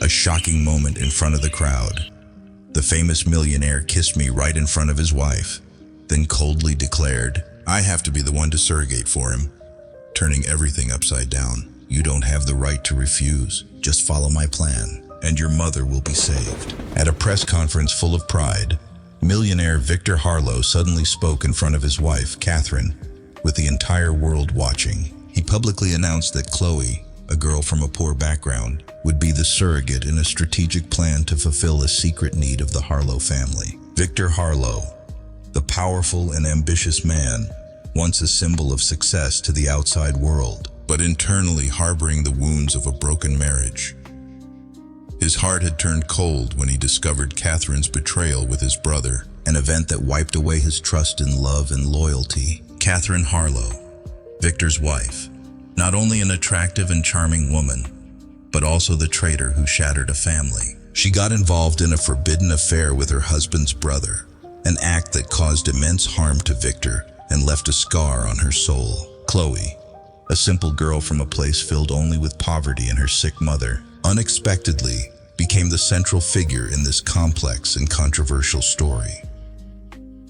A shocking moment in front of the crowd. The famous millionaire kissed me right in front of his wife, then coldly declared, "I have to be the one to surrogate for him," turning everything upside down. "You don't have the right to refuse. Just follow my plan, and your mother will be saved." At a press conference full of pride, millionaire Victor Harlow suddenly spoke in front of his wife, Catherine, with the entire world watching. He publicly announced that Chloe, a girl from a poor background, would be the surrogate in a strategic plan to fulfill a secret need of the Harlow family. Victor Harlow, the powerful and ambitious man, once a symbol of success to the outside world, but internally harboring the wounds of a broken marriage. His heart had turned cold when he discovered Catherine's betrayal with his brother, an event that wiped away his trust in love and loyalty. Catherine Harlow, Victor's wife, not only an attractive and charming woman, but also the traitor who shattered a family. She got involved in a forbidden affair with her husband's brother, an act that caused immense harm to Victor and left a scar on her soul. Chloe, a simple girl from a place filled only with poverty and her sick mother, unexpectedly became the central figure in this complex and controversial story.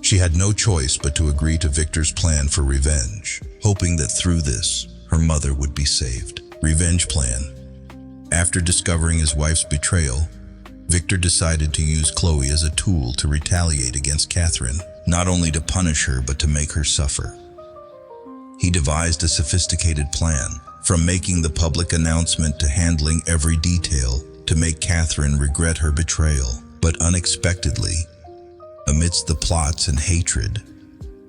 She had no choice but to agree to Victor's plan for revenge, hoping that through this, her mother would be saved. Revenge plan. After discovering his wife's betrayal, Victor decided to use Chloe as a tool to retaliate against Catherine, not only to punish her but to make her suffer. He devised a sophisticated plan, from making the public announcement to handling every detail to make Catherine regret her betrayal. But unexpectedly, amidst the plots and hatred,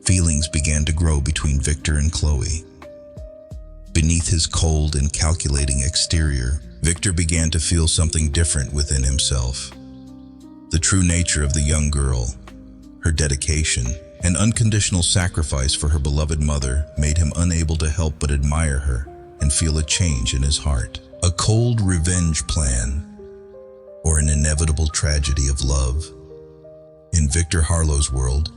feelings began to grow between Victor and Chloe. Beneath his cold and calculating exterior, Victor began to feel something different within himself. The true nature of the young girl, her dedication, and unconditional sacrifice for her beloved mother made him unable to help but admire her and feel a change in his heart. A cold revenge plan, or an inevitable tragedy of love. In Victor Harlow's world,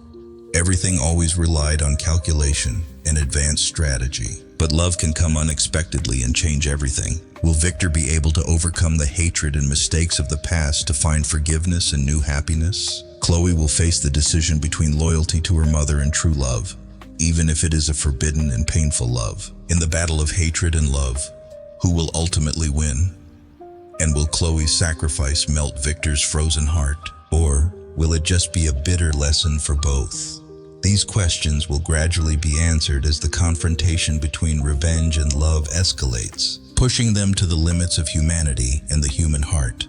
everything always relied on calculation and advanced strategy. But love can come unexpectedly and change everything. Will Victor be able to overcome the hatred and mistakes of the past to find forgiveness and new happiness? Chloe will face the decision between loyalty to her mother and true love, even if it is a forbidden and painful love. In the battle of hatred and love, who will ultimately win? And will Chloe's sacrifice melt Victor's frozen heart? Or will it just be a bitter lesson for both? These questions will gradually be answered as the confrontation between revenge and love escalates, pushing them to the limits of humanity and the human heart.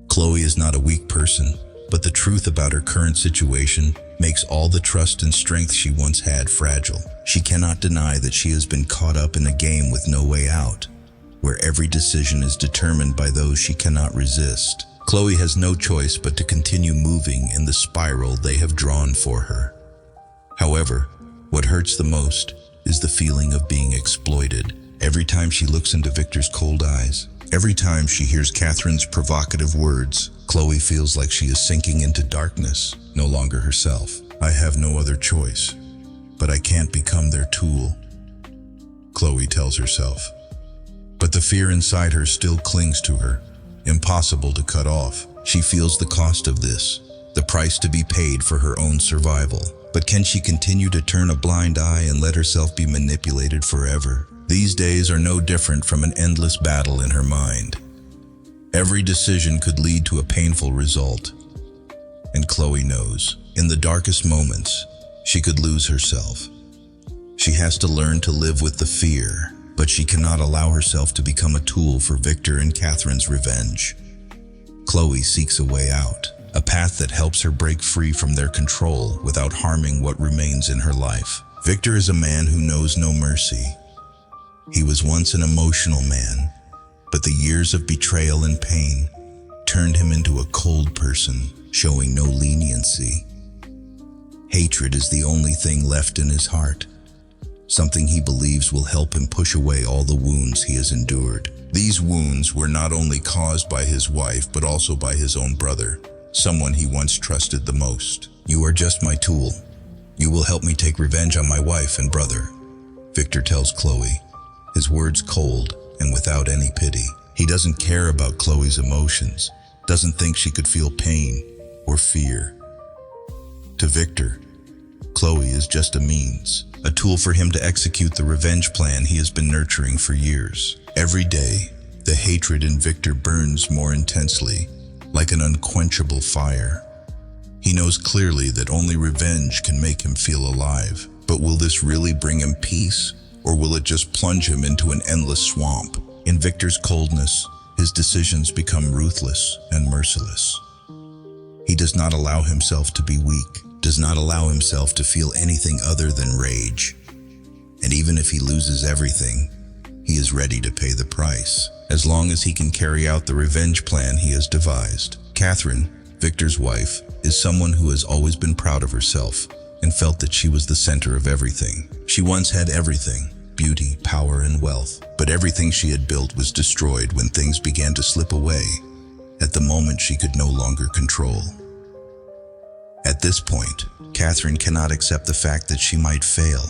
Chloe is not a weak person, but the truth about her current situation makes all the trust and strength she once had fragile. She cannot deny that she has been caught up in a game with no way out, where every decision is determined by those she cannot resist. Chloe has no choice but to continue moving in the spiral they have drawn for her. However, what hurts the most is the feeling of being exploited. Every time she looks into Victor's cold eyes, every time she hears Catherine's provocative words, Chloe feels like she is sinking into darkness, no longer herself. "I have no other choice, but I can't become their tool," Chloe tells herself. But the fear inside her still clings to her, impossible to cut off. She feels the cost of this, the price to be paid for her own survival. But can she continue to turn a blind eye and let herself be manipulated forever? These days are no different from an endless battle in her mind. Every decision could lead to a painful result. And Chloe knows, in the darkest moments, she could lose herself. She has to learn to live with the fear, but she cannot allow herself to become a tool for Victor and Catherine's revenge. Chloe seeks a way out, a path that helps her break free from their control without harming what remains in her life. Victor is a man who knows no mercy. He was once an emotional man, but the years of betrayal and pain turned him into a cold person, showing no leniency. Hatred is the only thing left in his heart, something he believes will help him push away all the wounds he has endured. These wounds were not only caused by his wife, but also by his own brother, someone he once trusted the most. "You are just my tool. You will help me take revenge on my wife and brother," Victor tells Chloe, his words cold and without any pity. He doesn't care about Chloe's emotions, doesn't think she could feel pain or fear. To Victor, Chloe is just a means, a tool for him to execute the revenge plan he has been nurturing for years. Every day, the hatred in Victor burns more intensely, like an unquenchable fire. He knows clearly that only revenge can make him feel alive. But will this really bring him peace, or will it just plunge him into an endless swamp? In Victor's coldness, his decisions become ruthless and merciless. He does not allow himself to be weak, does not allow himself to feel anything other than rage. And even if he loses everything, he is ready to pay the price, as long as he can carry out the revenge plan he has devised. Catherine, Victor's wife, is someone who has always been proud of herself and felt that she was the center of everything. She once had everything, beauty, power, and wealth, but everything she had built was destroyed when things began to slip away, at the moment she could no longer control. At this point, Catherine cannot accept the fact that she might fail,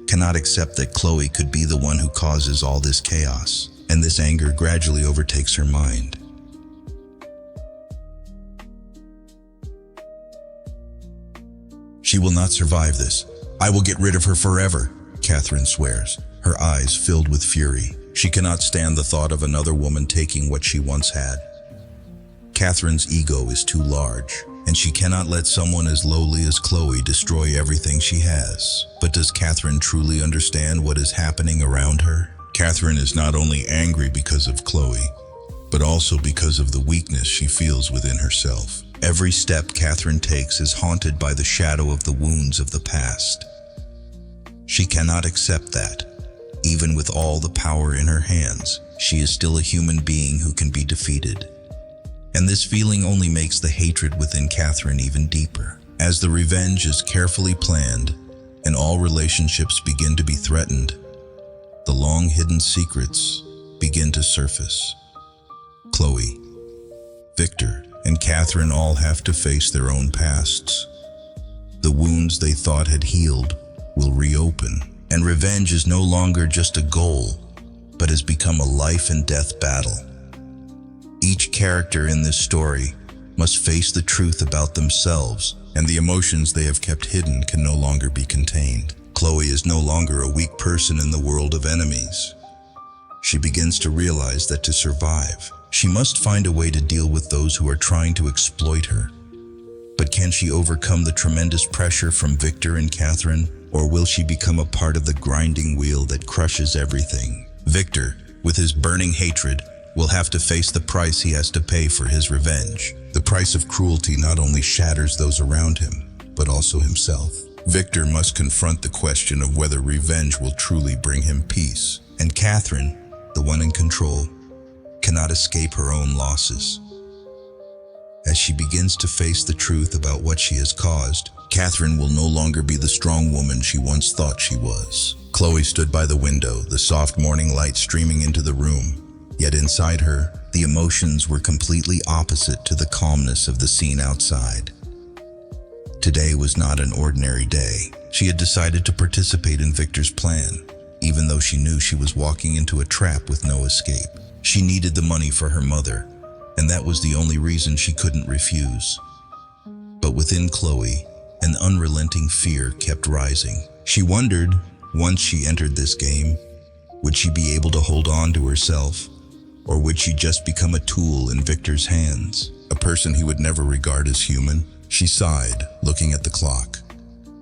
cannot accept that Chloe could be the one who causes all this chaos, and this anger gradually overtakes her mind. She will not survive this. I will get rid of her forever, Catherine swears, her eyes filled with fury. She cannot stand the thought of another woman taking what she once had. Catherine's ego is too large, and she cannot let someone as lowly as Chloe destroy everything she has. But does Catherine truly understand what is happening around her? Catherine is not only angry because of Chloe, but also because of the weakness she feels within herself. Every step Catherine takes is haunted by the shadow of the wounds of the past. She cannot accept that, even with all the power in her hands, she is still a human being who can be defeated. And this feeling only makes the hatred within Catherine even deeper. As the revenge is carefully planned and all relationships begin to be threatened, the long-hidden secrets begin to surface. Chloe, Victor, and Catherine all have to face their own pasts. The wounds they thought had healed will reopen, and revenge is no longer just a goal, but has become a life and death battle. Each character in this story must face the truth about themselves, and the emotions they have kept hidden can no longer be contained. Chloe is no longer a weak person in the world of enemies. She begins to realize that to survive, she must find a way to deal with those who are trying to exploit her. But can she overcome the tremendous pressure from Victor and Catherine, or will she become a part of the grinding wheel that crushes everything? Victor, with his burning hatred, will have to face the price he has to pay for his revenge. The price of cruelty not only shatters those around him, but also himself. Victor must confront the question of whether revenge will truly bring him peace. And Catherine, the one in control, cannot escape her own losses. As she begins to face the truth about what she has caused, Catherine will no longer be the strong woman she once thought she was. Chloe stood by the window, the soft morning light streaming into the room. Yet inside her, the emotions were completely opposite to the calmness of the scene outside. Today was not an ordinary day. She had decided to participate in Victor's plan, even though she knew she was walking into a trap with no escape. She needed the money for her mother, and that was the only reason she couldn't refuse. But within Chloe, an unrelenting fear kept rising. She wondered, once she entered this game, would she be able to hold on to herself, or would she just become a tool in Victor's hands, a person he would never regard as human? She sighed, looking at the clock.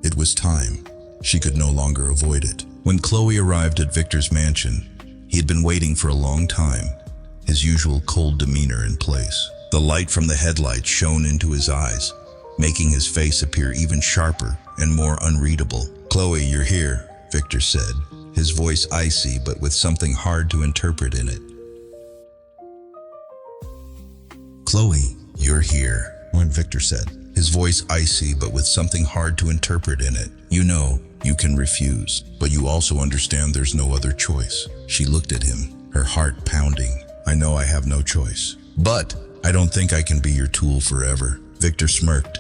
It was time. She could no longer avoid it. When Chloe arrived at Victor's mansion, he had been waiting for a long time, his usual cold demeanor in place. The light from the headlights shone into his eyes, making his face appear even sharper and more unreadable. "Chloe, you're here," Victor said, his voice icy but with something hard to interpret in it. "Chloe, you're here," when Victor said, his voice icy but with something hard to interpret in it. "You know, you can refuse, but you also understand there's no other choice." She looked at him, her heart pounding. "I know I have no choice, but I don't think I can be your tool forever." Victor smirked,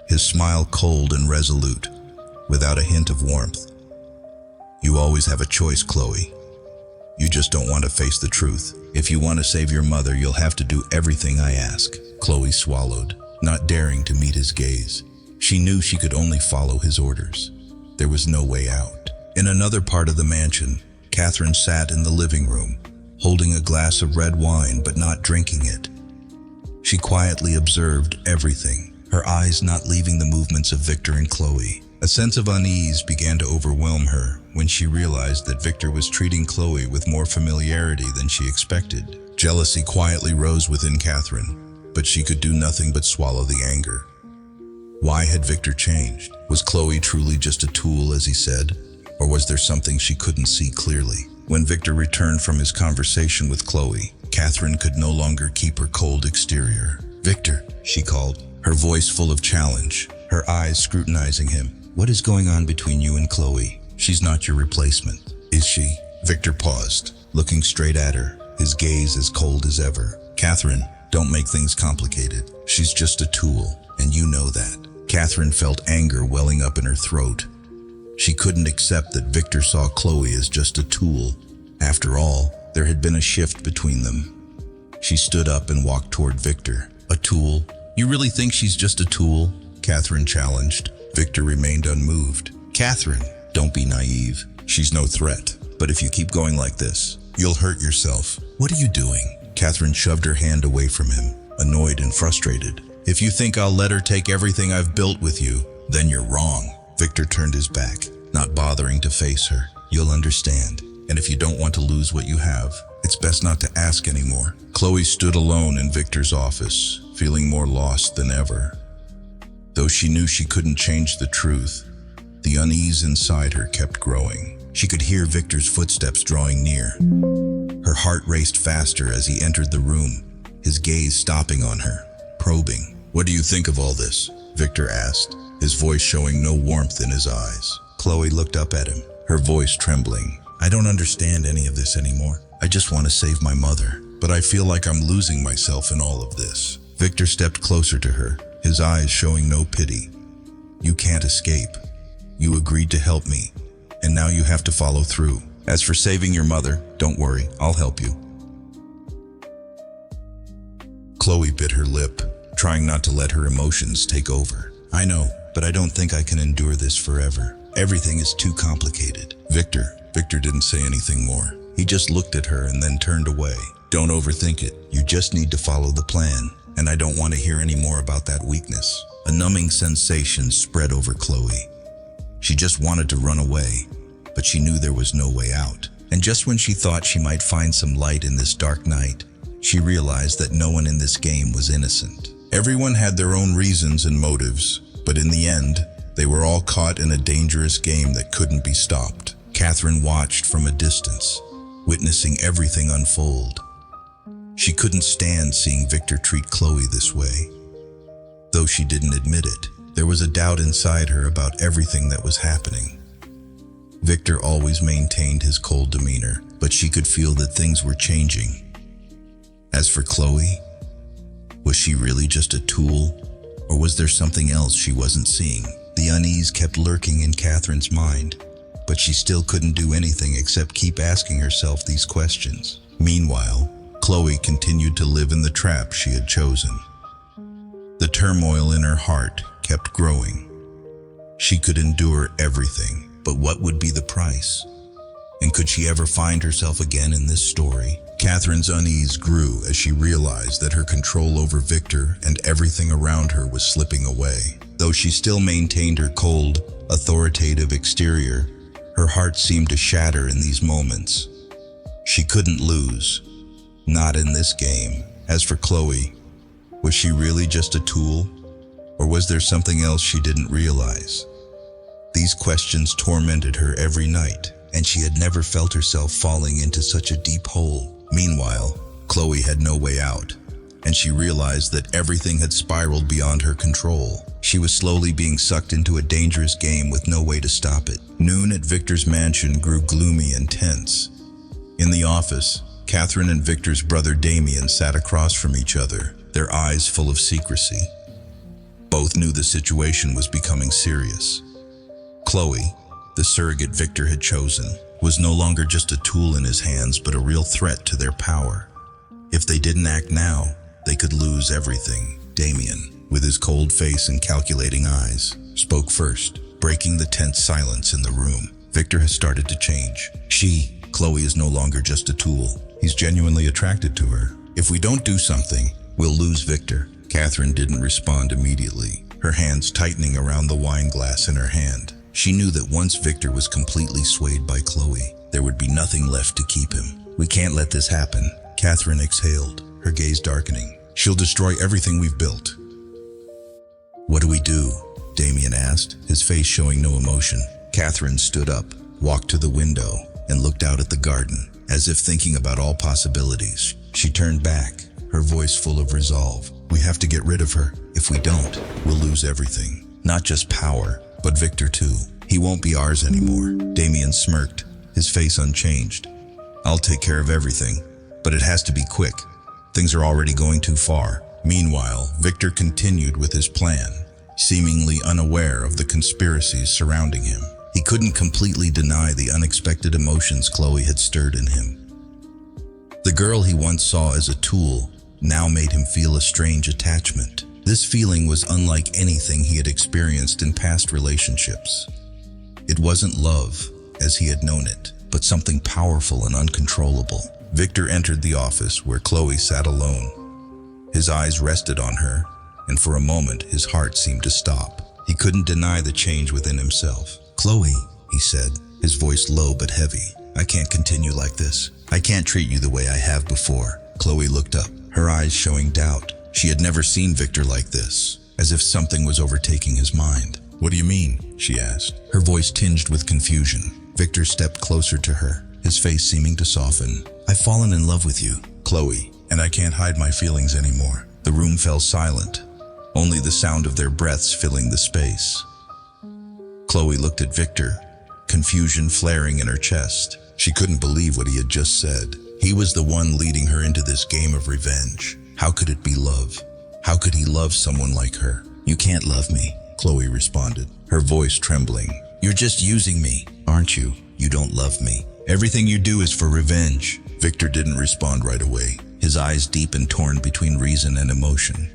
his smile cold and resolute, without a hint of warmth. You always have a choice, Chloe. You just don't want to face the truth. If you want to save your mother, you'll have to do everything I ask. Chloe swallowed, not daring to meet his gaze. She knew she could only follow his orders. There was no way out. In another part of the mansion, Catherine sat in the living room, holding a glass of red wine but not drinking it. She quietly observed everything, her eyes not leaving the movements of Victor and Chloe. A sense of unease began to overwhelm her when she realized that Victor was treating Chloe with more familiarity than she expected. Jealousy quietly rose within Catherine, but she could do nothing but swallow the anger. Why had Victor changed? Was Chloe truly just a tool, as he said, or was there something she couldn't see clearly? When Victor returned from his conversation with Chloe, Catherine could no longer keep her cold exterior. "Victor," she called, her voice full of challenge, her eyes scrutinizing him. "What is going on between you and Chloe? She's not your replacement, is she?" Victor paused, looking straight at her, his gaze as cold as ever. "Catherine, don't make things complicated. She's just a tool, and you know that." Catherine felt anger welling up in her throat. She couldn't accept that Victor saw Chloe as just a tool. After all, there had been a shift between them. She stood up and walked toward Victor. "A tool? You really think she's just a tool?" Catherine challenged. Victor remained unmoved. "Catherine, don't be naive. She's no threat. But if you keep going like this, you'll hurt yourself." "What are you doing?" Catherine shoved her hand away from him, annoyed and frustrated. "If you think I'll let her take everything I've built with you, then you're wrong." Victor turned his back, not bothering to face her. "You'll understand. And if you don't want to lose what you have, it's best not to ask anymore." Chloe stood alone in Victor's office, feeling more lost than ever. Though she knew she couldn't change the truth, the unease inside her kept growing. She could hear Victor's footsteps drawing near. Her heart raced faster as he entered the room, his gaze stopping on her, probing. "What do you think of all this?" Victor asked, his voice showing no warmth in his eyes. Chloe looked up at him, her voice trembling. "I don't understand any of this anymore. I just want to save my mother, but I feel like I'm losing myself in all of this." Victor stepped closer to her, his eyes showing no pity. "You can't escape. You agreed to help me, and now you have to follow through. As for saving your mother, don't worry, I'll help you." Chloe bit her lip, trying not to let her emotions take over. "I know, but I don't think I can endure this forever. Everything is too complicated." Victor didn't say anything more. He just looked at her and then turned away. "Don't overthink it. You just need to follow the plan. And I don't want to hear any more about that weakness." A numbing sensation spread over Chloe. She just wanted to run away, but she knew there was no way out. And just when she thought she might find some light in this dark night, she realized that no one in this game was innocent. Everyone had their own reasons and motives, but in the end, they were all caught in a dangerous game that couldn't be stopped. Catherine watched from a distance, witnessing everything unfold. She couldn't stand seeing Victor treat Chloe this way. Though she didn't admit it, there was a doubt inside her about everything that was happening. Victor always maintained his cold demeanor, but she could feel that things were changing. As for Chloe, was she really just a tool, or was there something else she wasn't seeing? The unease kept lurking in Catherine's mind, but she still couldn't do anything except keep asking herself these questions. Meanwhile, Chloe continued to live in the trap she had chosen. The turmoil in her heart kept growing. She could endure everything, but what would be the price? And could she ever find herself again in this story? Catherine's unease grew as she realized that her control over Victor and everything around her was slipping away. Though she still maintained her cold, authoritative exterior, her heart seemed to shatter in these moments. She couldn't lose. Not in this game. As for Chloe, was she really just a tool? Or was there something else she didn't realize? These questions tormented her every night, and she had never felt herself falling into such a deep hole. Meanwhile, Chloe had no way out, and she realized that everything had spiraled beyond her control. She was slowly being sucked into a dangerous game with no way to stop it. Noon at Victor's mansion grew gloomy and tense. In the office, Catherine and Victor's brother Damien sat across from each other, their eyes full of secrecy. Both knew the situation was becoming serious. Chloe, The surrogate Victor had chosen was no longer just a tool in his hands, but a real threat to their power. If they didn't act now, they could lose everything. Damien, with his cold face and calculating eyes, spoke first, breaking the tense silence in the room. Victor has started to change. Chloe is no longer just a tool. He's genuinely attracted to her. If we don't do something, we'll lose Victor. Catherine didn't respond immediately, her hands tightening around the wine glass in her hand. She knew that once Victor was completely swayed by Chloe, there would be nothing left to keep him. We can't let this happen. Catherine exhaled, her gaze darkening. She'll destroy everything we've built. What do we do? Damien asked, his face showing no emotion. Catherine stood up, walked to the window, and looked out at the garden, as if thinking about all possibilities. She turned back, her voice full of resolve. We have to get rid of her. If we don't, we'll lose everything. Not just power, but Victor too. He won't be ours anymore. Damien smirked, his face unchanged. I'll take care of everything, but it has to be quick. Things are already going too far. Meanwhile, Victor continued with his plan, seemingly unaware of the conspiracies surrounding him. He couldn't completely deny the unexpected emotions Chloe had stirred in him. The girl he once saw as a tool now made him feel a strange attachment. This feeling was unlike anything he had experienced in past relationships. It wasn't love, as he had known it, but something powerful and uncontrollable. Victor entered the office where Chloe sat alone. His eyes rested on her, and for a moment his heart seemed to stop. He couldn't deny the change within himself. Chloe, he said, his voice low but heavy. I can't continue like this. I can't treat you the way I have before. Chloe looked up, her eyes showing doubt. She had never seen Victor like this, as if something was overtaking his mind. What do you mean? She asked, her voice tinged with confusion. Victor stepped closer to her, his face seeming to soften. I've fallen in love with you, Chloe, and I can't hide my feelings anymore. The room fell silent, only the sound of their breaths filling the space. Chloe looked at Victor, confusion flaring in her chest. She couldn't believe what he had just said. He was the one leading her into this game of revenge. How could it be love? How could he love someone like her? You can't love me, Chloe responded, her voice trembling. You're just using me, aren't you? You don't love me. Everything you do is for revenge. Victor didn't respond right away, his eyes deep and torn between reason and emotion.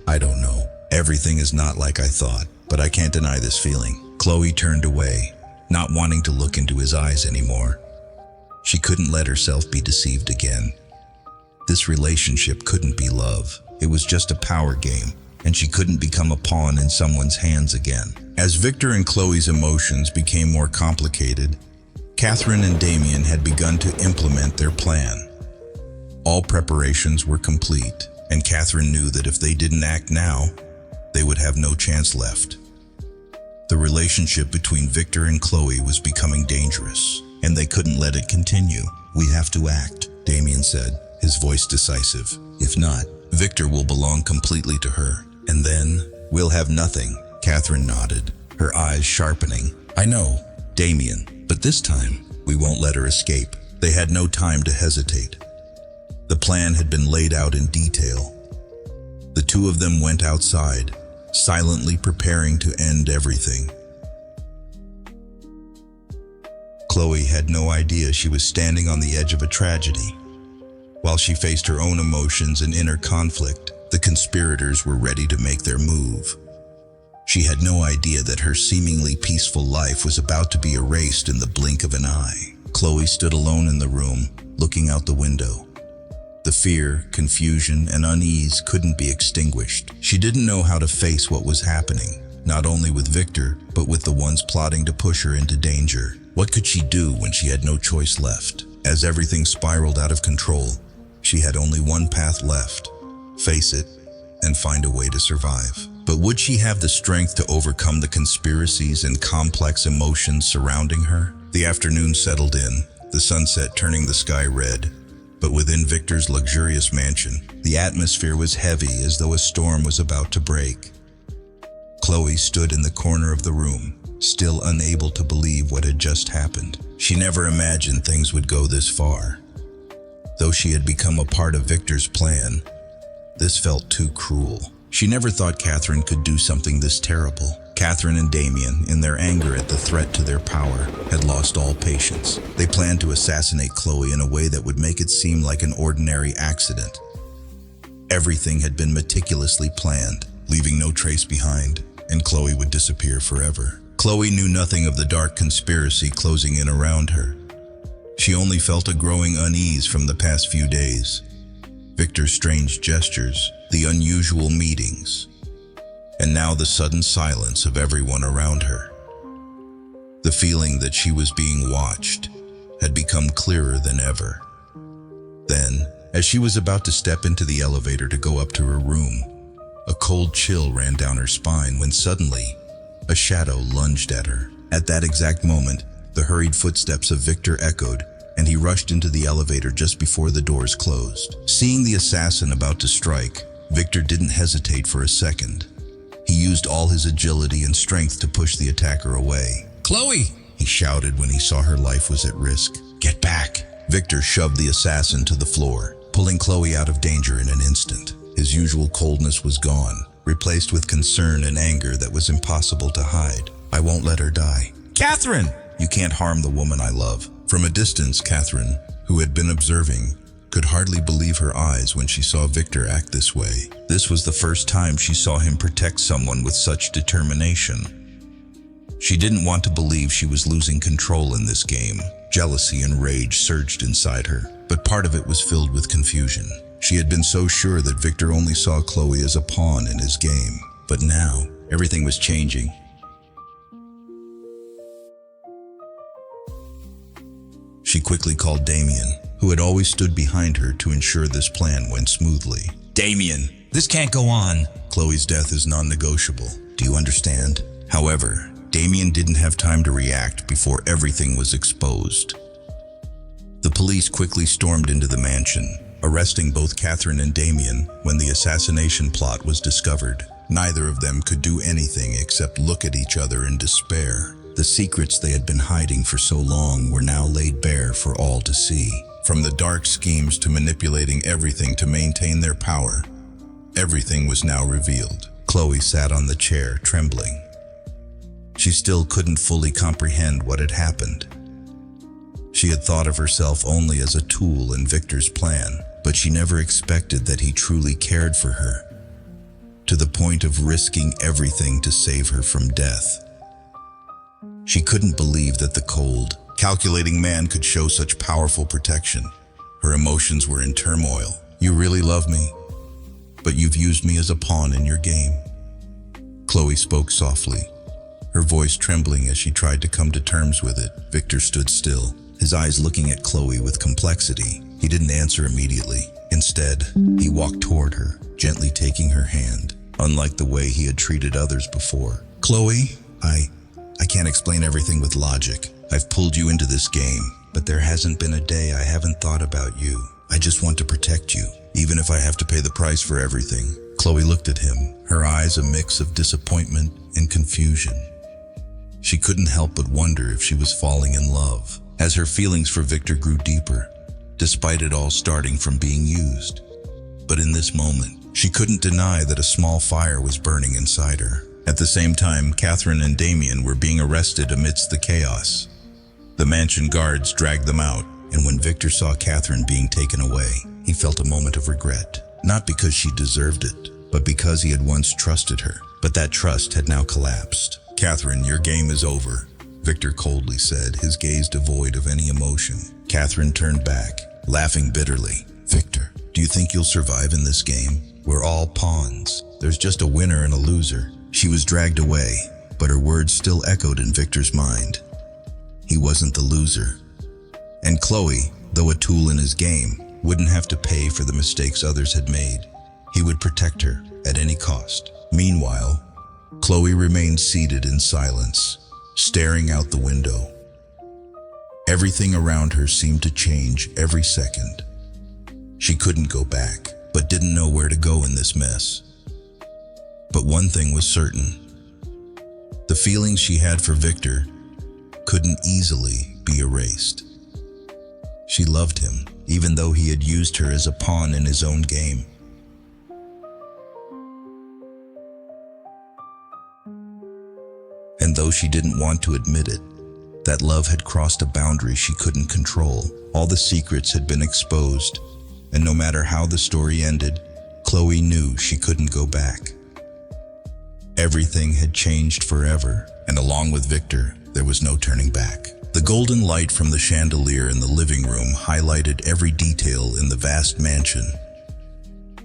I don't know. Everything is not like I thought, but I can't deny this feeling. Chloe turned away, not wanting to look into his eyes anymore. She couldn't let herself be deceived again. This relationship couldn't be love. It was just a power game, and she couldn't become a pawn in someone's hands again. As Victor and Chloe's emotions became more complicated, Catherine and Damien had begun to implement their plan. All preparations were complete, and Catherine knew that if they didn't act now, they would have no chance left. The relationship between Victor and Chloe was becoming dangerous, and they couldn't let it continue. We have to act, Damien said, his voice decisive. If not, Victor will belong completely to her, and then we'll have nothing. Catherine nodded, her eyes sharpening. I know, Damien, but this time we won't let her escape. They had no time to hesitate. The plan had been laid out in detail. The two of them went outside, silently preparing to end everything. Chloe had no idea she was standing on the edge of a tragedy. While she faced her own emotions and inner conflict, the conspirators were ready to make their move. She had no idea that her seemingly peaceful life was about to be erased in the blink of an eye. Chloe stood alone in the room, looking out the window. The fear, confusion, and unease couldn't be extinguished. She didn't know how to face what was happening, not only with Victor, but with the ones plotting to push her into danger. What could she do when she had no choice left? As everything spiraled out of control, she had only one path left: face it and find a way to survive. But would she have the strength to overcome the conspiracies and complex emotions surrounding her? The afternoon settled in, the sunset turning the sky red. But within Victor's luxurious mansion, the atmosphere was heavy, as though a storm was about to break. Chloe stood in the corner of the room, still unable to believe what had just happened. She never imagined things would go this far. Though she had become a part of Victor's plan, this felt too cruel. She never thought Catherine could do something this terrible. Catherine and Damien, in their anger at the threat to their power, had lost all patience. They planned to assassinate Chloe in a way that would make it seem like an ordinary accident. Everything had been meticulously planned, leaving no trace behind, and Chloe would disappear forever. Chloe knew nothing of the dark conspiracy closing in around her. She only felt a growing unease from the past few days. Victor's strange gestures, the unusual meetings, and now the sudden silence of everyone around her. The feeling that she was being watched had become clearer than ever. Then, as she was about to step into the elevator to go up to her room, a cold chill ran down her spine when suddenly, a shadow lunged at her. At that exact moment, the hurried footsteps of Victor echoed, and he rushed into the elevator just before the doors closed. Seeing the assassin about to strike, Victor didn't hesitate for a second. He used all his agility and strength to push the attacker away. "Chloe!" he shouted when he saw her life was at risk. "Get back!" Victor shoved the assassin to the floor, pulling Chloe out of danger in an instant. His usual coldness was gone, replaced with concern and anger that was impossible to hide. "I won't let her die." "Catherine!" "You can't harm the woman I love." From a distance, Catherine, who had been observing, could hardly believe her eyes when she saw Victor act this way. This was the first time she saw him protect someone with such determination. She didn't want to believe she was losing control in this game. Jealousy and rage surged inside her, but part of it was filled with confusion. She had been so sure that Victor only saw Chloe as a pawn in his game, but now everything was changing. She quickly called Damien, who had always stood behind her to ensure this plan went smoothly. "Damien, this can't go on." "Chloe's death is non-negotiable. Do you understand?" However, Damien didn't have time to react before everything was exposed. The police quickly stormed into the mansion, arresting both Catherine and Damien when the assassination plot was discovered. Neither of them could do anything except look at each other in despair. The secrets they had been hiding for so long were now laid bare for all to see. From the dark schemes to manipulating everything to maintain their power, everything was now revealed. Chloe sat on the chair, trembling. She still couldn't fully comprehend what had happened. She had thought of herself only as a tool in Victor's plan, but she never expected that he truly cared for her, to the point of risking everything to save her from death. She couldn't believe that the cold, calculating man could show such powerful protection. Her emotions were in turmoil. "You really love me, but you've used me as a pawn in your game." Chloe spoke softly, her voice trembling as she tried to come to terms with it. Victor stood still, his eyes looking at Chloe with complexity. He didn't answer immediately. Instead, he walked toward her, gently taking her hand, unlike the way he had treated others before. "Chloe, I can't explain everything with logic. I've pulled you into this game, but there hasn't been a day I haven't thought about you. I just want to protect you, even if I have to pay the price for everything." Chloe looked at him, her eyes a mix of disappointment and confusion. She couldn't help but wonder if she was falling in love, as her feelings for Victor grew deeper, despite it all starting from being used. But in this moment, she couldn't deny that a small fire was burning inside her. At the same time, Catherine and Damien were being arrested amidst the chaos. The mansion guards dragged them out, and when Victor saw Catherine being taken away, he felt a moment of regret. Not because she deserved it, but because he had once trusted her. But that trust had now collapsed. "Catherine, your game is over," Victor coldly said, his gaze devoid of any emotion. Catherine turned back, laughing bitterly. "Victor, do you think you'll survive in this game? We're all pawns. There's just a winner and a loser." She was dragged away, but her words still echoed in Victor's mind. He wasn't the loser. And Chloe, though a tool in his game, wouldn't have to pay for the mistakes others had made. He would protect her at any cost. Meanwhile, Chloe remained seated in silence, staring out the window. Everything around her seemed to change every second. She couldn't go back, but didn't know where to go in this mess. But one thing was certain. The feelings she had for Victor couldn't easily be erased. She loved him, even though he had used her as a pawn in his own game. though she didn't want to admit it, that love had crossed a boundary she couldn't control. All the secrets had been exposed, and no matter how the story ended, Chloe knew she couldn't go back. Everything had changed forever, and along with Victor, there was no turning back. The golden light from the chandelier in the living room highlighted every detail in the vast mansion.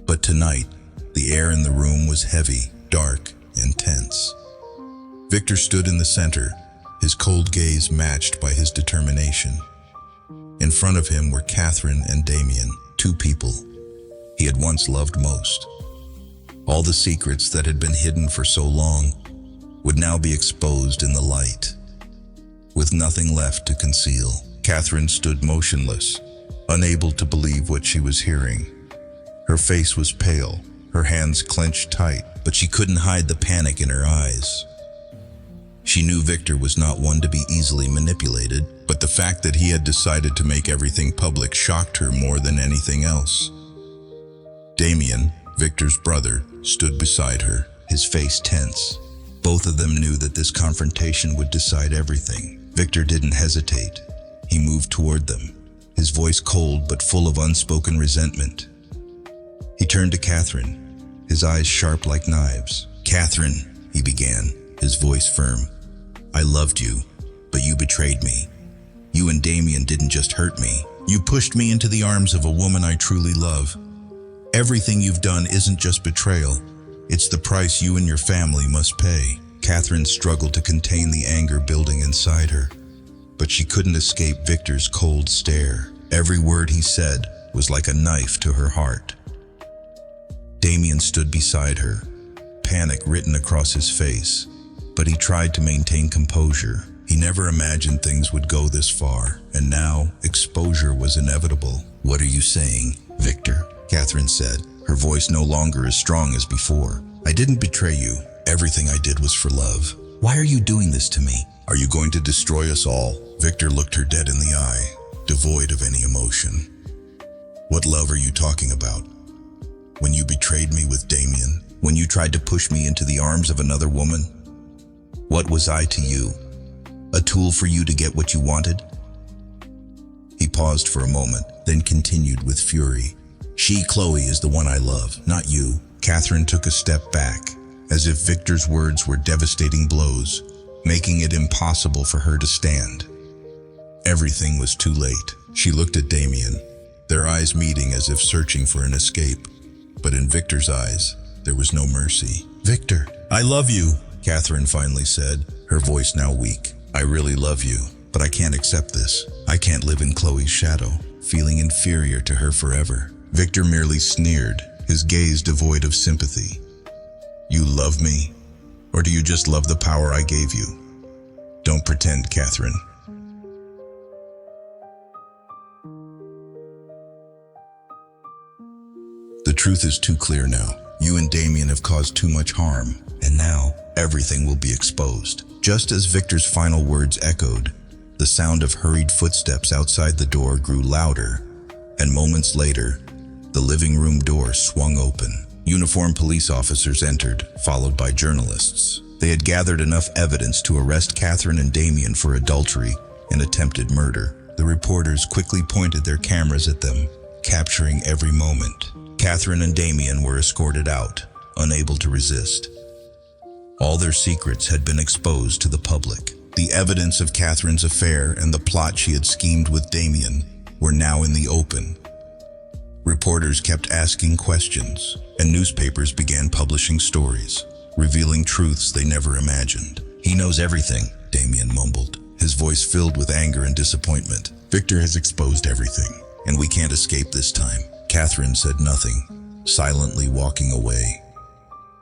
But tonight, the air in the room was heavy, dark, and tense. Victor stood in the center, his cold gaze matched by his determination. In front of him were Catherine and Damien, two people he had once loved most. All the secrets that had been hidden for so long would now be exposed in the light. With nothing left to conceal, Catherine stood motionless, unable to believe what she was hearing. Her face was pale, her hands clenched tight, but she couldn't hide the panic in her eyes. She knew Victor was not one to be easily manipulated, but the fact that he had decided to make everything public shocked her more than anything else. Damien, Victor's brother, stood beside her, his face tense. Both of them knew that this confrontation would decide everything. Victor didn't hesitate. He moved toward them, his voice cold but full of unspoken resentment. He turned to Catherine, his eyes sharp like knives. "Catherine," he began, his voice firm, "I loved you, but you betrayed me. You and Damien didn't just hurt me. You pushed me into the arms of a woman I truly love. Everything you've done isn't just betrayal. It's the price you and your family must pay." Catherine struggled to contain the anger building inside her, but she couldn't escape Victor's cold stare. Every word he said was like a knife to her heart. Damien stood beside her, panic written across his face, but he tried to maintain composure. He never imagined things would go this far, and now exposure was inevitable. "What are you saying, Victor?" Catherine said, her voice no longer as strong as before. "I didn't betray you. Everything I did was for love. Why are you doing this to me? Are you going to destroy us all?" Victor looked her dead in the eye, devoid of any emotion. "What love are you talking about? When you betrayed me with Damien? When you tried to push me into the arms of another woman? What was I to you? A tool for you to get what you wanted?" He paused for a moment, then continued with fury. Chloe, is the one I love, not you." Catherine took a step back, as if Victor's words were devastating blows, making it impossible for her to stand. Everything was too late. She looked at Damien, their eyes meeting as if searching for an escape. But in Victor's eyes, there was no mercy. "Victor, I love you," Catherine finally said, her voice now weak. "I really love you, but I can't accept this. I can't live in Chloe's shadow, feeling inferior to her forever." Victor merely sneered, his gaze devoid of sympathy. "You love me? Or do you just love the power I gave you? Don't pretend, Catherine." "The truth is too clear now. You and Damien have caused too much harm, and now everything will be exposed." Just as Victor's final words echoed, the sound of hurried footsteps outside the door grew louder, and moments later, the living room door swung open. Uniformed police officers entered, followed by journalists. They had gathered enough evidence to arrest Catherine and Damien for adultery and attempted murder. The reporters quickly pointed their cameras at them, capturing every moment. Catherine and Damien were escorted out, unable to resist. All their secrets had been exposed to the public. The evidence of Catherine's affair and the plot she had schemed with Damien were now in the open. Reporters kept asking questions, and newspapers began publishing stories, revealing truths they never imagined. "He knows everything," Damien mumbled, his voice filled with anger and disappointment. "Victor has exposed everything, and we can't escape this time." Catherine said nothing, silently walking away.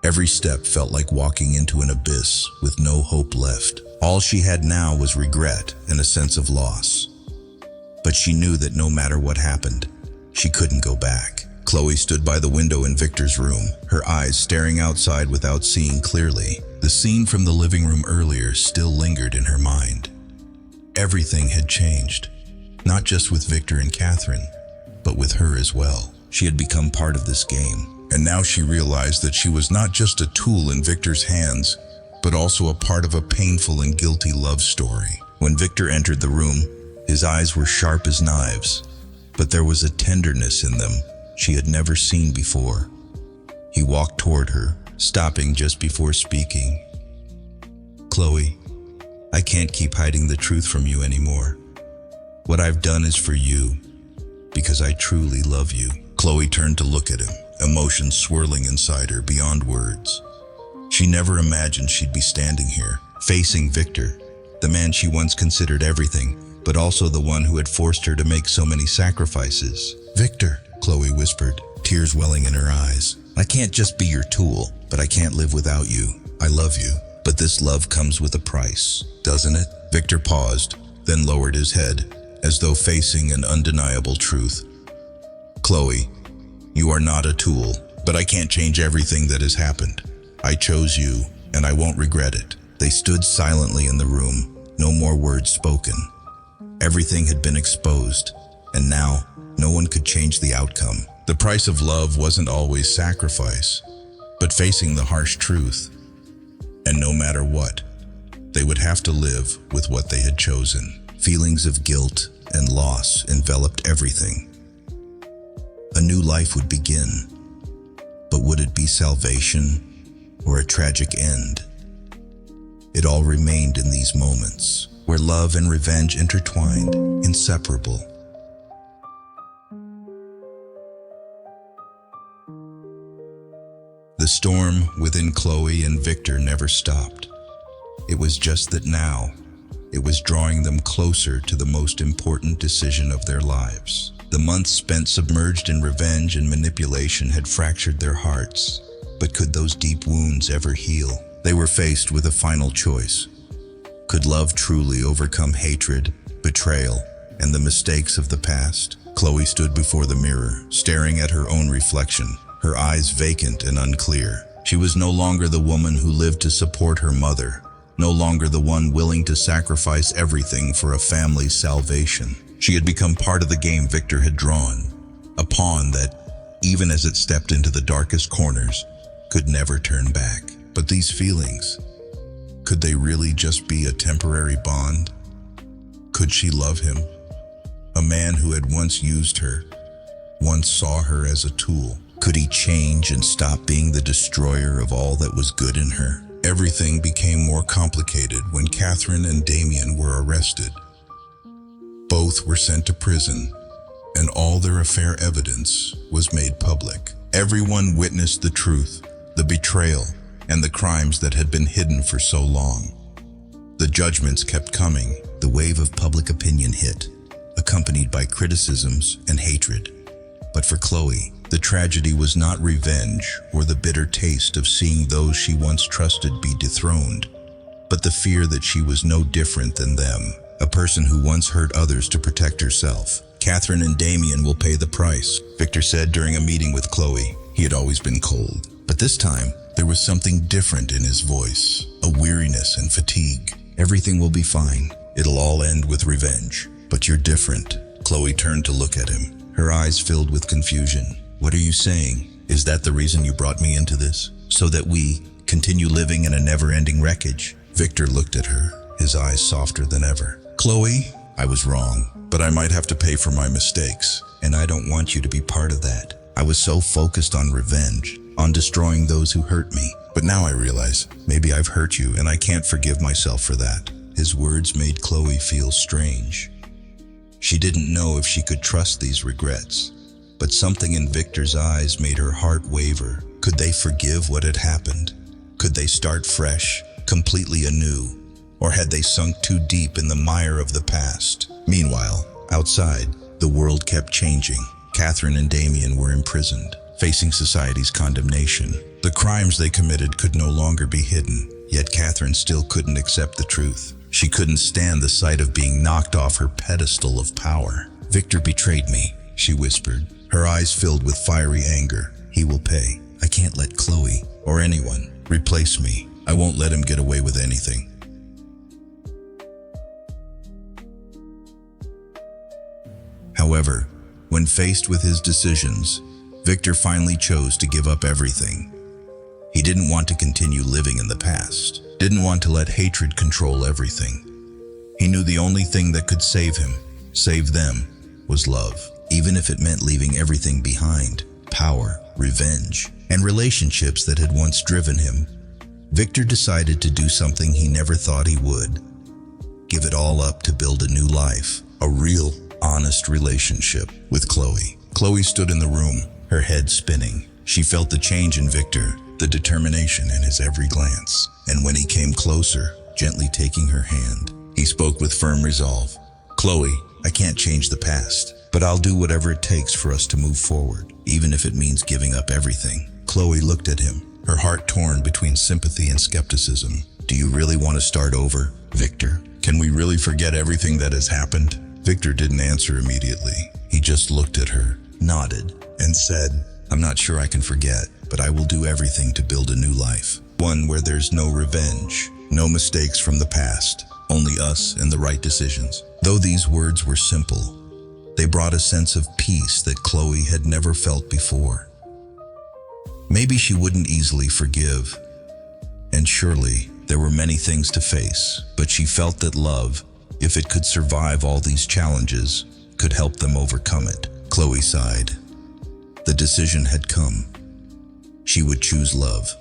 Every step felt like walking into an abyss with no hope left. All she had now was regret and a sense of loss. But she knew that no matter what happened, she couldn't go back. Chloe stood by the window in Victor's room, her eyes staring outside without seeing clearly. The scene from the living room earlier still lingered in her mind. Everything had changed, not just with Victor and Catherine, but with her as well. She had become part of this game, and now she realized that she was not just a tool in Victor's hands, but also a part of a painful and guilty love story. When Victor entered the room, his eyes were sharp as knives, but there was a tenderness in them she had never seen before. He walked toward her, stopping just before speaking. "Chloe, I can't keep hiding the truth from you anymore. What I've done is for you, because I truly love you." Chloe turned to look at him, emotions swirling inside her beyond words. She never imagined she'd be standing here, facing Victor, the man she once considered everything, but also the one who had forced her to make so many sacrifices. "Victor," Chloe whispered, tears welling in her eyes. "I can't just be your tool, but I can't live without you. I love you, but this love comes with a price, doesn't it?" Victor paused, then lowered his head, as though facing an undeniable truth. "Chloe, you are not a tool, but I can't change everything that has happened. I chose you, and I won't regret it." They stood silently in the room, no more words spoken. Everything had been exposed, and now no one could change the outcome. The price of love wasn't always sacrifice, but facing the harsh truth. And no matter what, they would have to live with what they had chosen. Feelings of guilt and loss enveloped everything. A new life would begin, but would it be salvation or a tragic end? It all remained in these moments, where love and revenge intertwined, inseparable. The storm within Chloe and Victor never stopped. It was just that now, it was drawing them closer to the most important decision of their lives. The months spent submerged in revenge and manipulation had fractured their hearts. But could those deep wounds ever heal? They were faced with a final choice. Could love truly overcome hatred, betrayal, and the mistakes of the past? Chloe stood before the mirror, staring at her own reflection, her eyes vacant and unclear. She was no longer the woman who lived to support her mother, no longer the one willing to sacrifice everything for a family's salvation. She had become part of the game Victor had drawn, a pawn that, even as it stepped into the darkest corners, could never turn back. But these feelings, could they really just be a temporary bond? Could she love him? A man who had once used her, once saw her as a tool. Could he change and stop being the destroyer of all that was good in her? Everything became more complicated when Catherine and Damien were arrested. Both were sent to prison, and all their affair evidence was made public. Everyone witnessed the truth, the betrayal, and the crimes that had been hidden for so long. The judgments kept coming. The wave of public opinion hit, accompanied by criticisms and hatred. But for Chloe, the tragedy was not revenge or the bitter taste of seeing those she once trusted be dethroned, but the fear that she was no different than them, a person who once hurt others to protect herself. "Catherine and Damien will pay the price," Victor said during a meeting with Chloe. He had always been cold, but this time there was something different in his voice, a weariness and fatigue. "Everything will be fine. It'll all end with revenge. But you're different." Chloe turned to look at him, her eyes filled with confusion. "What are you saying? Is that the reason you brought me into this? So that we continue living in a never-ending wreckage?" Victor looked at her, his eyes softer than ever. "Chloe, I was wrong, but I might have to pay for my mistakes, and I don't want you to be part of that. I was so focused on revenge, on destroying those who hurt me. But now I realize, maybe I've hurt you and I can't forgive myself for that." His words made Chloe feel strange. She didn't know if she could trust these regrets, but something in Victor's eyes made her heart waver. Could they forgive what had happened? Could they start fresh, completely anew? Or had they sunk too deep in the mire of the past? Meanwhile, outside, the world kept changing. Catherine and Damien were imprisoned, facing society's condemnation. The crimes they committed could no longer be hidden, yet Catherine still couldn't accept the truth. She couldn't stand the sight of being knocked off her pedestal of power. "Victor betrayed me," she whispered, her eyes filled with fiery anger. "He will pay. I can't let Chloe, or anyone, replace me. I won't let him get away with anything." However, when faced with his decisions, Victor finally chose to give up everything. He didn't want to continue living in the past. didn't want to let hatred control everything. He knew the only thing that could save him, save them, was love, even if it meant leaving everything behind: power, revenge, and relationships that had once driven him. Victor decided to do something he never thought he would: give it all up to build a new life, a real, honest relationship with Chloe. Chloe stood in the room, her head spinning. She felt the change in Victor, the determination in his every glance. And when he came closer, gently taking her hand, he spoke with firm resolve. "Chloe, I can't change the past, but I'll do whatever it takes for us to move forward, even if it means giving up everything." Chloe looked at him, her heart torn between sympathy and skepticism. "Do you really want to start over, Victor? Can we really forget everything that has happened?" Victor didn't answer immediately. He just looked at her, nodded, and said, "I'm not sure I can forget, but I will do everything to build a new life. One where there's no revenge, no mistakes from the past, only us and the right decisions." Though these words were simple, they brought a sense of peace that Chloe had never felt before. Maybe she wouldn't easily forgive, and surely there were many things to face, but she felt that love, if it could survive all these challenges, could help them overcome it. Chloe sighed. The decision had come. She would choose love.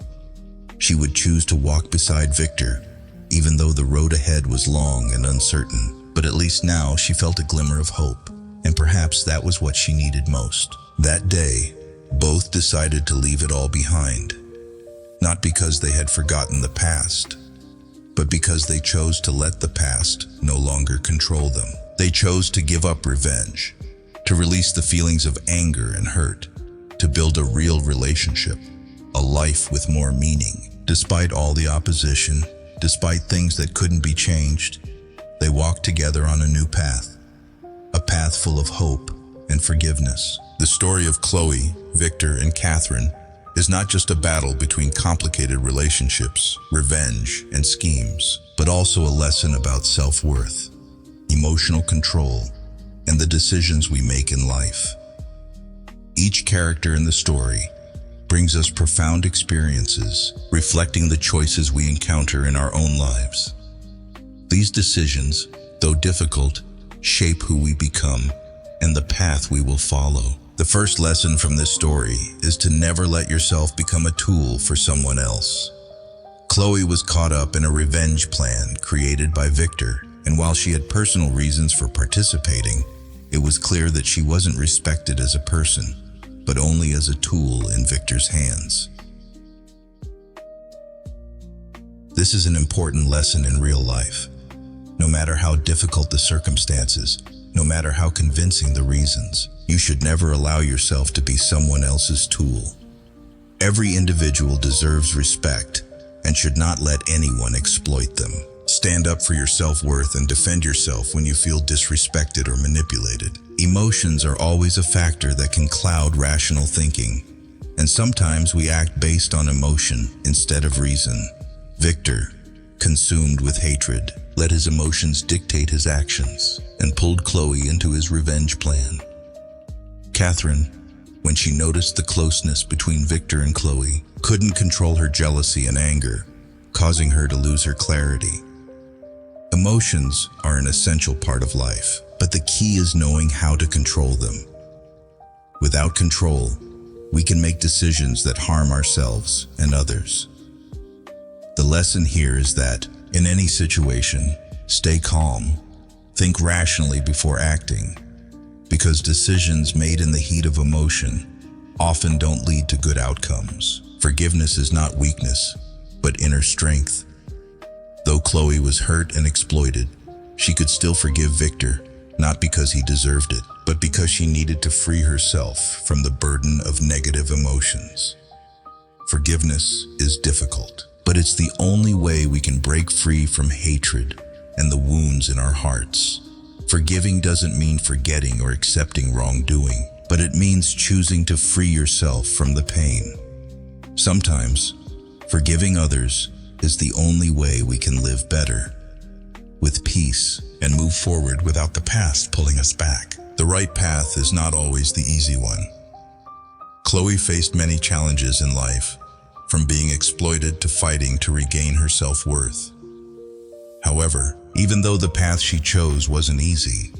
She would choose to walk beside Victor, even though the road ahead was long and uncertain. But at least now she felt a glimmer of hope, and perhaps that was what she needed most. That day, both decided to leave it all behind, not because they had forgotten the past, but because they chose to let the past no longer control them. They chose to give up revenge, to release the feelings of anger and hurt, to build a real relationship, a life with more meaning. Despite all the opposition, despite things that couldn't be changed, they walked together on a new path, a path full of hope and forgiveness. The story of Chloe, Victor, and Catherine is not just a battle between complicated relationships, revenge, and schemes, but also a lesson about self-worth, emotional control, and the decisions we make in life. Each character in the story brings us profound experiences, reflecting the choices we encounter in our own lives. These decisions, though difficult, shape who we become and the path we will follow. The first lesson from this story is to never let yourself become a tool for someone else. Chloe was caught up in a revenge plan created by Victor, and while she had personal reasons for participating, it was clear that she wasn't respected as a person, but only as a tool in Victor's hands. This is an important lesson in real life. No matter how difficult the circumstances, no matter how convincing the reasons, you should never allow yourself to be someone else's tool. Every individual deserves respect and should not let anyone exploit them. Stand up for your self-worth and defend yourself when you feel disrespected or manipulated. Emotions are always a factor that can cloud rational thinking, and sometimes we act based on emotion instead of reason. Victor, consumed with hatred, let his emotions dictate his actions and pulled Chloe into his revenge plan. Catherine, when she noticed the closeness between Victor and Chloe, couldn't control her jealousy and anger, causing her to lose her clarity. Emotions are an essential part of life, but the key is knowing how to control them. Without control, we can make decisions that harm ourselves and others. The lesson here is that, in any situation, stay calm, think rationally before acting, because decisions made in the heat of emotion often don't lead to good outcomes. Forgiveness is not weakness, but inner strength. Though Chloe was hurt and exploited, she could still forgive Victor, not because he deserved it, but because she needed to free herself from the burden of negative emotions. Forgiveness is difficult, but it's the only way we can break free from hatred and the wounds in our hearts. Forgiving doesn't mean forgetting or accepting wrongdoing, but it means choosing to free yourself from the pain. Sometimes, forgiving others is the only way we can live better, with peace, and move forward without the past pulling us back. The right path is not always the easy one. Chloe faced many challenges in life, from being exploited to fighting to regain her self-worth. However, even though the path she chose wasn't easy,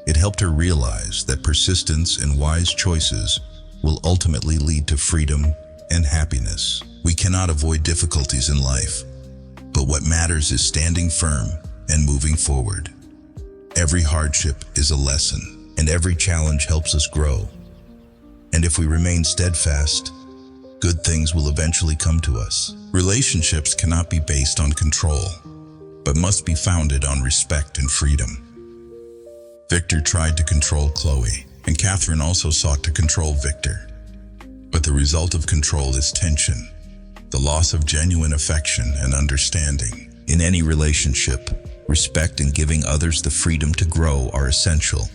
it helped her realize that persistence and wise choices will ultimately lead to freedom and happiness. We cannot avoid difficulties in life, but what matters is standing firm and moving forward. Every hardship is a lesson, and every challenge helps us grow. And if we remain steadfast, good things will eventually come to us. Relationships cannot be based on control, but must be founded on respect and freedom. Victor tried to control Chloe, and Catherine also sought to control Victor. But the result of control is tension, the loss of genuine affection and understanding. In any relationship, respect and giving others the freedom to grow are essential.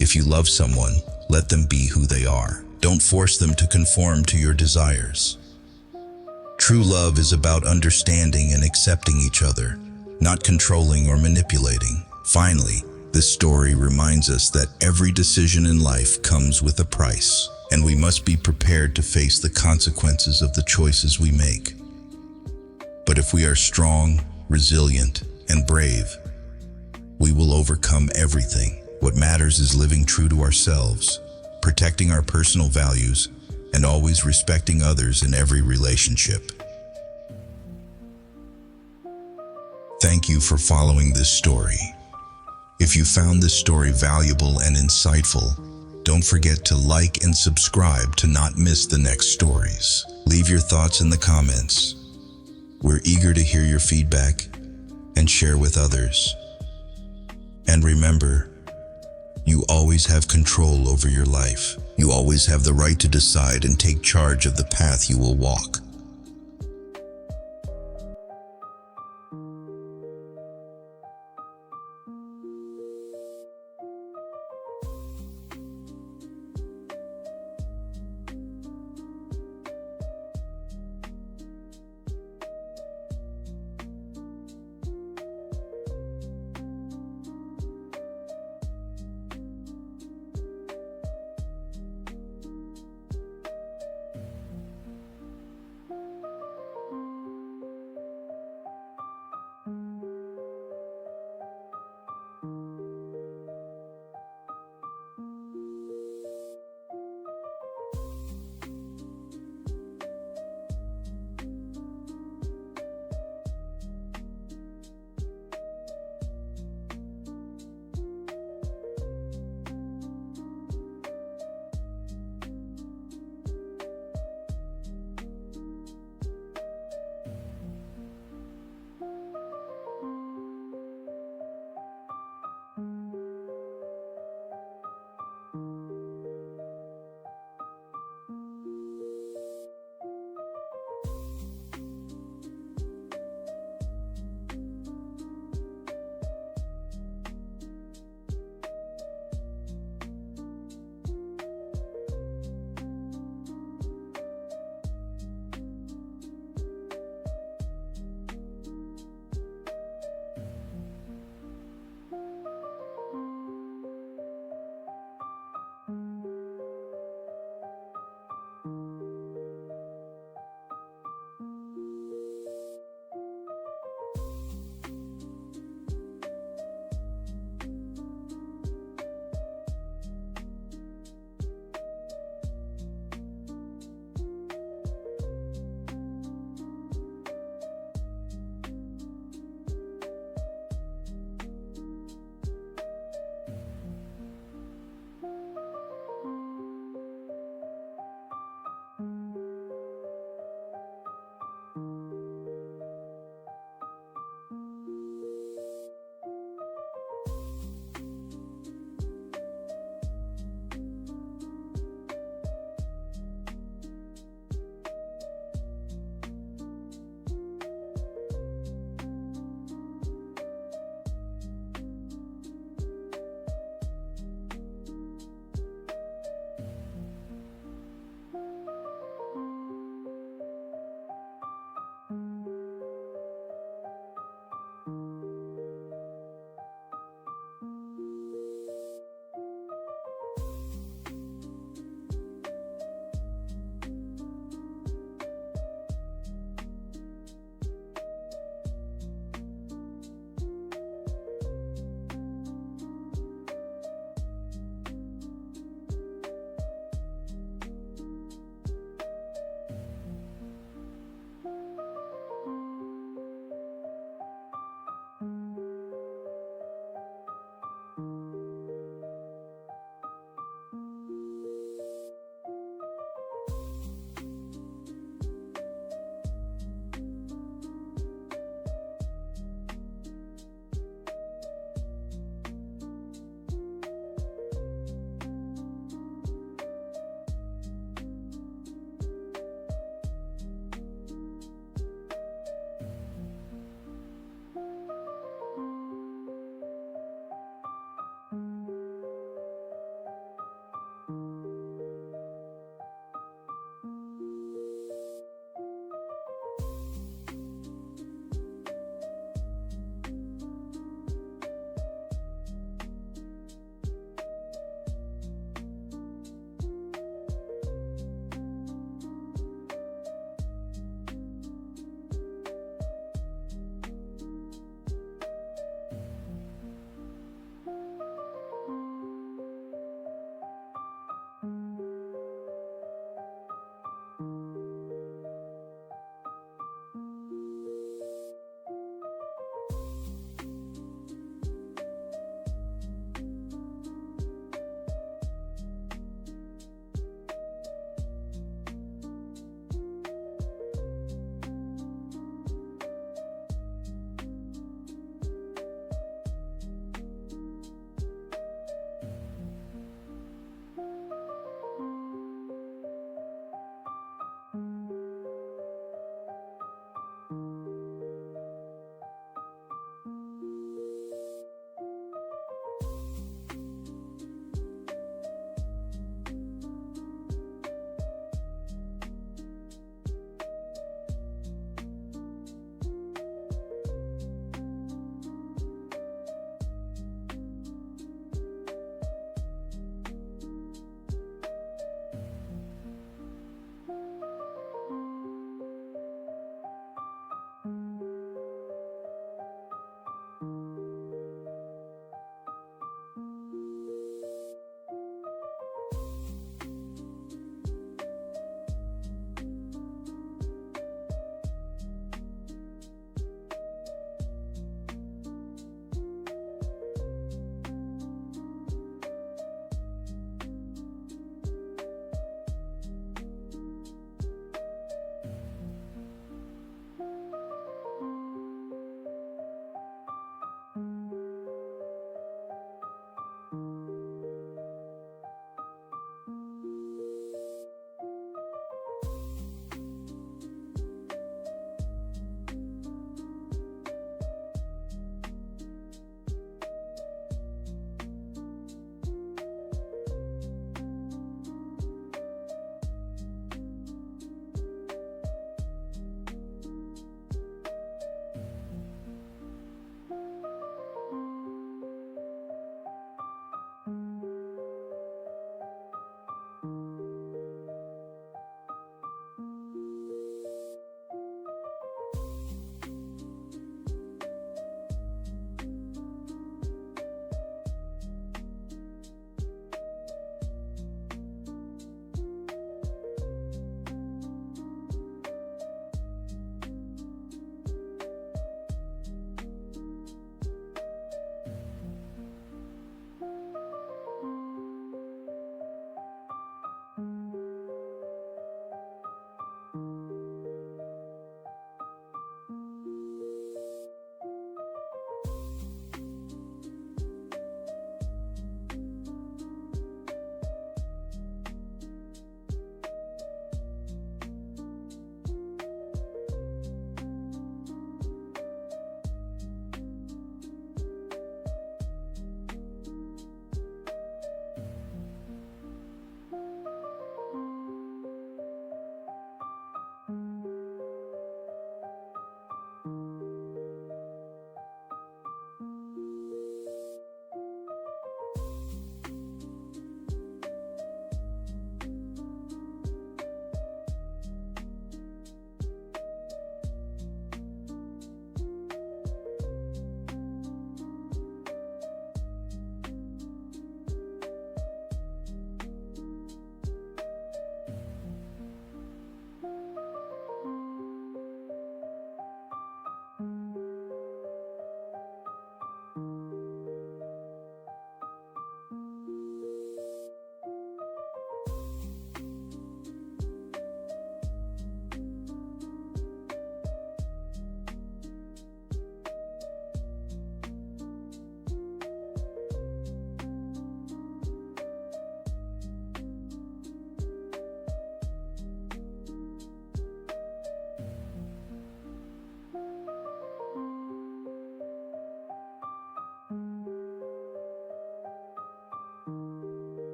If you love someone, let them be who they are. Don't force them to conform to your desires. True love is about understanding and accepting each other, not controlling or manipulating. Finally, this story reminds us that every decision in life comes with a price, and we must be prepared to face the consequences of the choices we make. But if we are strong, resilient, and brave, we will overcome everything. What matters is living true to ourselves, protecting our personal values, and always respecting others in every relationship. Thank you for following this story. If you found this story valuable and insightful, don't forget to like and subscribe to not miss the next stories. Leave your thoughts in the comments. We're eager to hear your feedback and share with others. And remember, you always have control over your life. You always have the right to decide and take charge of the path you will walk.